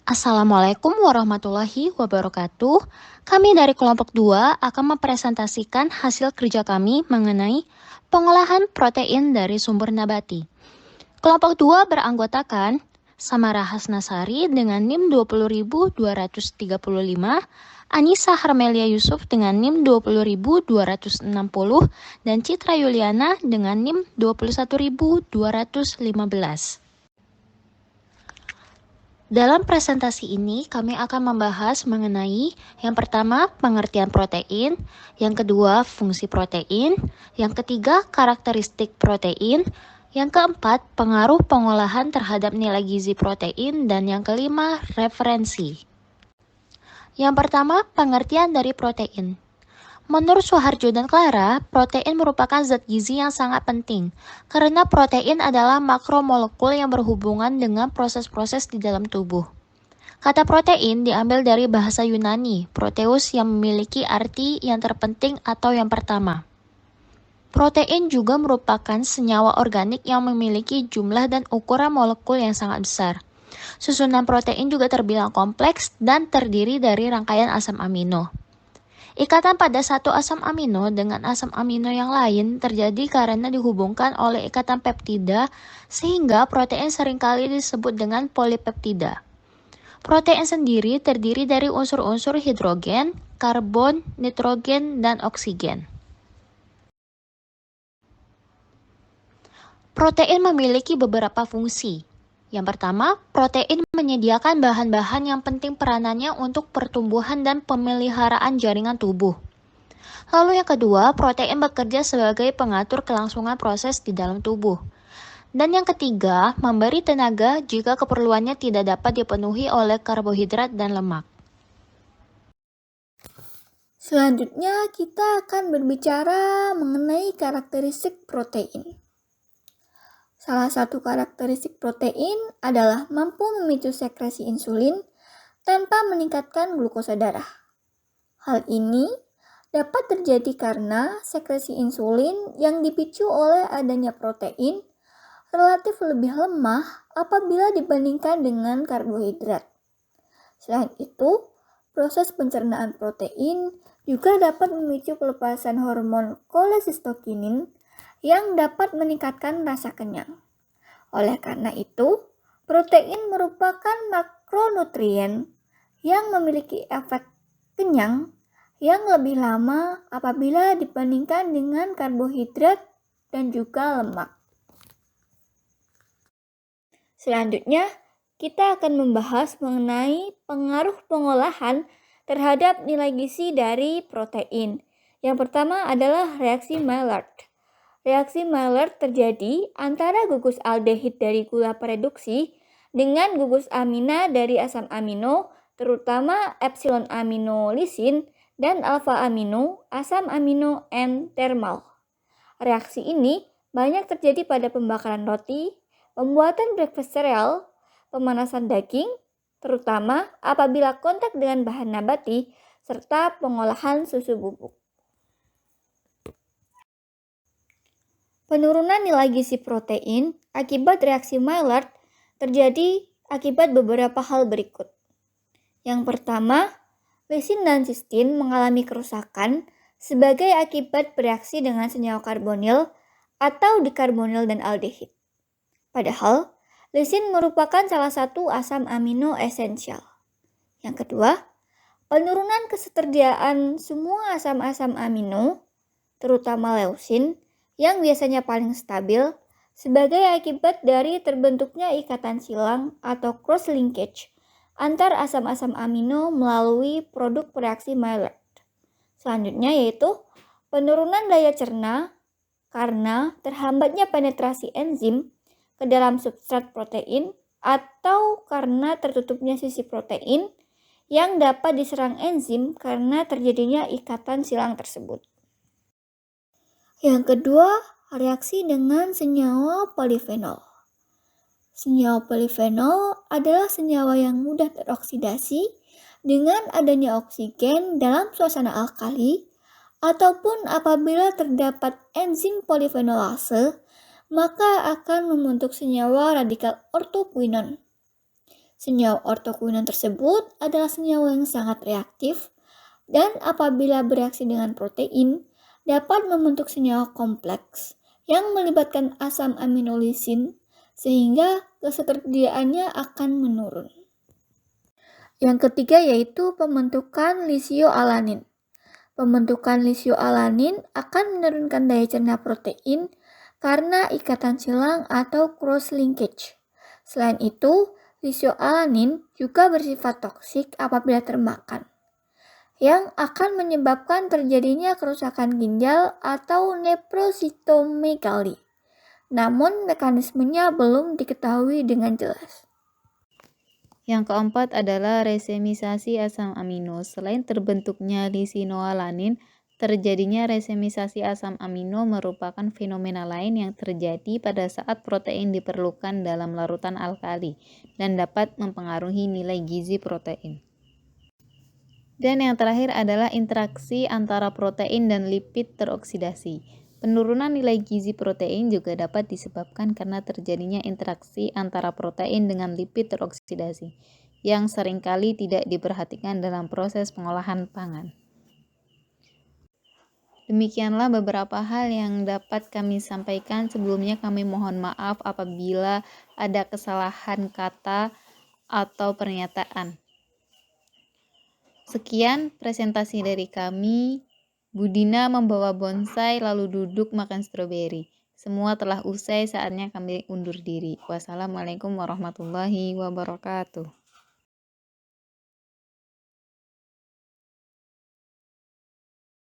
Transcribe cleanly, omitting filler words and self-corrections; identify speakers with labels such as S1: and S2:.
S1: Assalamualaikum warahmatullahi wabarakatuh. Kami dari kelompok 2 akan mempresentasikan hasil kerja kami mengenai pengolahan protein dari sumber nabati. Kelompok 2 beranggotakan Samara Hasnasari dengan NIM 20.235, Anissa Harmelia Yusuf dengan NIM 20.260, dan Citra Yuliana dengan NIM 21.215. Dalam presentasi ini, kami akan membahas mengenai yang pertama, pengertian protein, yang kedua, fungsi protein, yang ketiga, karakteristik protein, yang keempat, pengaruh pengolahan terhadap nilai gizi protein, dan yang kelima, referensi. Yang pertama, pengertian dari protein. Menurut Soeharjo dan Clara, protein merupakan zat gizi yang sangat penting karena protein adalah makromolekul yang berhubungan dengan proses-proses di dalam tubuh. Kata protein diambil dari bahasa Yunani, proteus, yang memiliki arti yang terpenting atau yang pertama. Protein juga merupakan senyawa organik yang memiliki jumlah dan ukuran molekul yang sangat besar. Susunan protein juga terbilang kompleks dan terdiri dari rangkaian asam amino. Ikatan pada satu asam amino dengan asam amino yang lain terjadi karena dihubungkan oleh ikatan peptida, sehingga protein seringkali disebut dengan polipeptida. Protein sendiri terdiri dari unsur-unsur hidrogen, karbon, nitrogen, dan oksigen. Protein memiliki beberapa fungsi. Yang pertama, protein menyediakan bahan-bahan yang penting peranannya untuk pertumbuhan dan pemeliharaan jaringan tubuh. Lalu yang kedua, protein bekerja sebagai pengatur kelangsungan proses di dalam tubuh. Dan yang ketiga, memberi tenaga jika keperluannya tidak dapat dipenuhi oleh karbohidrat dan lemak.
S2: Selanjutnya kita akan berbicara mengenai karakteristik protein. Salah satu karakteristik protein adalah mampu memicu sekresi insulin tanpa meningkatkan glukosa darah. Hal ini dapat terjadi karena sekresi insulin yang dipicu oleh adanya protein relatif lebih lemah apabila dibandingkan dengan karbohidrat. Selain itu, proses pencernaan protein juga dapat memicu pelepasan hormon kolesistokinin yang dapat meningkatkan rasa kenyang. Oleh karena itu, protein merupakan makronutrien yang memiliki efek kenyang yang lebih lama apabila dibandingkan dengan karbohidrat dan juga lemak. Selanjutnya, kita akan membahas mengenai pengaruh pengolahan terhadap nilai gizi dari protein. Yang pertama adalah reaksi Maillard. Reaksi Maillard terjadi antara gugus aldehid dari gula reduksi dengan gugus amina dari asam amino, terutama epsilon amino lisin dan alfa amino, asam amino N-termal. Reaksi ini banyak terjadi pada pembakaran roti, pembuatan breakfast cereal, pemanasan daging, terutama apabila kontak dengan bahan nabati, serta pengolahan susu bubuk. Penurunan nilai gizi protein akibat reaksi Maillard terjadi akibat beberapa hal berikut. Yang pertama, lisin dan sistin mengalami kerusakan sebagai akibat bereaksi dengan senyawa karbonil atau dikarbonil dan aldehid. Padahal, lisin merupakan salah satu asam amino esensial. Yang kedua, penurunan ketersediaan semua asam-asam amino, terutama leusin, yang biasanya paling stabil, sebagai akibat dari terbentuknya ikatan silang atau cross linkage antar asam-asam amino melalui produk reaksi Maillard. Selanjutnya yaitu penurunan daya cerna karena terhambatnya penetrasi enzim ke dalam substrat protein atau karena tertutupnya sisi protein yang dapat diserang enzim karena terjadinya ikatan silang tersebut. Yang kedua, reaksi dengan senyawa polifenol. Senyawa polifenol adalah senyawa yang mudah teroksidasi dengan adanya oksigen dalam suasana alkali ataupun apabila terdapat enzim polifenolase, maka akan membentuk senyawa radikal ortopuinon. Senyawa ortokuinon tersebut adalah senyawa yang sangat reaktif dan apabila bereaksi dengan protein dapat membentuk senyawa kompleks yang melibatkan asam amino lisin sehingga ketersediaannya akan menurun. Yang ketiga yaitu pembentukan lisioalanin. Pembentukan lisioalanin akan menurunkan daya cerna protein karena ikatan silang atau cross linkage. Selain itu, lisioalanin juga bersifat toksik apabila termakan, yang akan menyebabkan terjadinya kerusakan ginjal atau nephrocytomegaly. Namun mekanismenya belum diketahui dengan jelas.
S3: Yang keempat adalah resemisasi asam amino. Selain terbentuknya lisinoalanin, terjadinya resemisasi asam amino merupakan fenomena lain yang terjadi pada saat protein diperlukan dalam larutan alkali dan dapat mempengaruhi nilai gizi protein. Dan yang terakhir adalah interaksi antara protein dan lipid teroksidasi. Penurunan nilai gizi protein juga dapat disebabkan karena terjadinya interaksi antara protein dengan lipid teroksidasi, yang seringkali tidak diperhatikan dalam proses pengolahan pangan. Demikianlah beberapa hal yang dapat kami sampaikan. Sebelumnya kami mohon maaf apabila ada kesalahan kata atau pernyataan. Sekian presentasi dari kami. Budina membawa bonsai lalu duduk makan stroberi. Semua telah usai, saatnya kami undur diri. Wassalamualaikum warahmatullahi wabarakatuh.